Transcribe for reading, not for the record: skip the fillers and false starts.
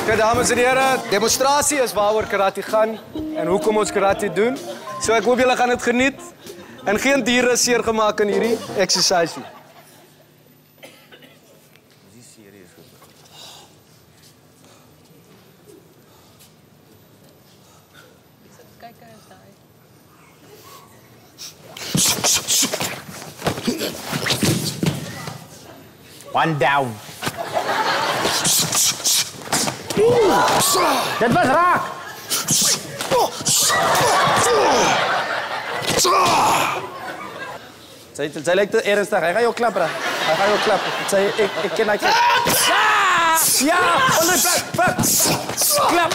Oké, dames en heren, demonstratie is waaroor karate gaan en hoekom ons karate doen. So ek hoop julle gaan dit geniet en geen diere is seer gemaak in hierdie exercisie. One down. Dit was raak. Sy lijkt te ernstig. Hij gaat jou klappen. Hij gaat jou klappen. Ik ken haar klap. Ja! Onder klap. Klap.